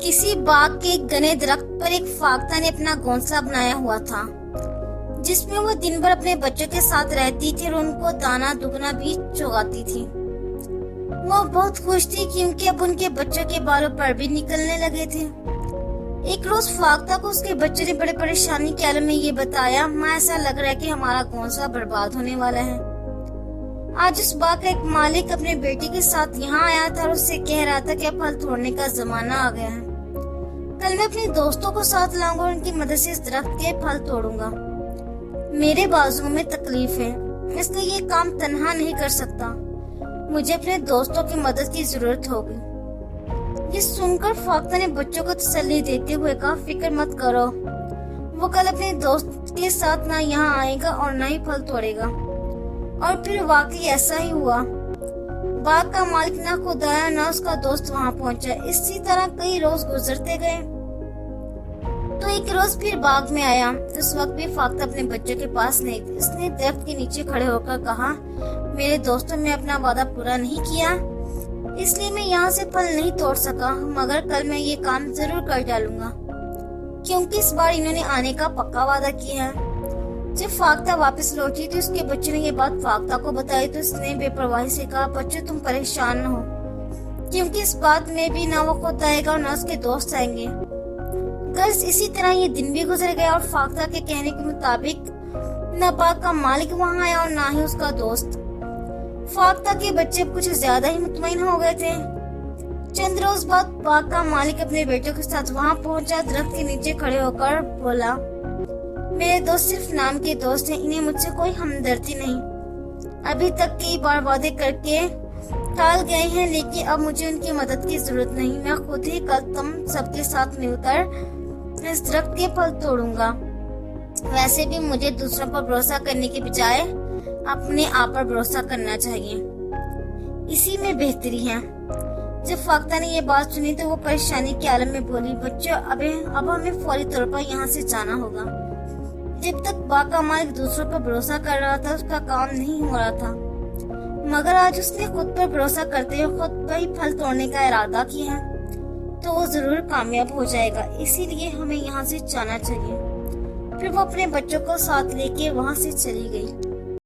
किसी बाग के घने दरख्त पर एक फाख्ता ने अपना घोंसला बनाया हुआ था, जिसमें वो दिन भर अपने बच्चों के साथ रहती थी और उनको दाना दुगना भी चुगाती थी। वो बहुत खुश थी क्योंकि अब उनके बच्चों के बालों पर भी निकलने लगे थे। एक रोज फाख्ता को उसके बच्चे ने बड़े परेशानी के आलम में ये बताया, माँ ऐसा लग रहा है कि हमारा घोंसला बर्बाद होने वाला है। आज उस बाग का एक मालिक अपने बेटे के साथ यहाँ आया था और उससे कह रहा था कि अब फल तोड़ने का जमाना आ गया है। कल मैं अपने दोस्तों को साथ लाऊंगा और उनकी मदद से इस दरख्त के फल तोड़ूंगा। मेरे बाजुओं में तकलीफ है, इसलिए ये काम तन्हा नहीं कर सकता। मुझे अपने दोस्तों की मदद की जरूरत होगी। ये सुनकर फाख्ता ने बच्चों को तसल्ली देते हुए कहा, फिक्र मत करो, वो कल अपने दोस्त के साथ ना यहाँ आएगा और ना ही फल तोड़ेगा। और फिर वाकई ऐसा ही हुआ। बाग का मालिक ना खुद आया ना उसका दोस्त वहाँ पहुँचा। इसी तरह कई रोज गुजरते गए। तो एक रोज फिर बाग में आया। उस वक्त भी फाख्ता अपने बच्चों के पास नहीं थी। उसने दरख्त के नीचे खड़े होकर कहा, मेरे दोस्तों ने अपना वादा पूरा नहीं किया, इसलिए मैं यहाँ से फल नहीं तोड़ सका, मगर कल मैं ये काम जरूर कर डालूंगा, क्योंकि इस बार इन्होंने आने का पक्का वादा किया है। जब फाख्ता वापस लौटी तो उसके बच्चे ने ये बात फाख्ता को बताई तो उसने बेपरवाही से कहा, बच्चों तुम परेशान न हो, क्योंकि इस बात में भी ना वो खुद आएगा और ना उसके दोस्त आएंगे। गर्ज इसी तरह ये दिन भी गुजर गया और फाख्ता के कहने के मुताबिक न बाग का मालिक वहाँ आया और ना ही उसका दोस्त। फाख्ता के बच्चे कुछ ज्यादा ही मुतमईन हो गए थे। चंद रोज बाद बाग का मालिक अपने बेटों के साथ वहाँ पहुँचा। दरख्त के नीचे खड़े होकर बोला, मेरे दोस्त सिर्फ नाम के दोस्त हैं, इन्हें मुझसे कोई हमदर्दी नहीं। अभी तक कई बार वादे करके टाल गए हैं, लेकिन अब मुझे उनकी मदद की जरूरत नहीं। मैं खुद ही कल तुम सबके साथ मिलकर इस दरख्त के फल तोड़ूंगा। वैसे भी मुझे दूसरों पर भरोसा करने के बजाय अपने आप पर भरोसा करना चाहिए, इसी में बेहतरी है। जब फाख्ता ने ये बात सुनी तो वो परेशानी के आलम में बोली, बच्चों अब हमें फौरी तौर पर यहाँ से जाना होगा। जब तक बाग का मालिक दूसरों पर भरोसा कर रहा था उसका काम नहीं हो रहा था, मगर आज उसने खुद पर भरोसा करते हुए खुद पर ही फल तोड़ने का इरादा किया है तो वो जरूर कामयाब हो जाएगा। इसीलिए हमें यहाँ से जाना चाहिए। फिर वो अपने बच्चों को साथ लेके वहाँ से चली गई।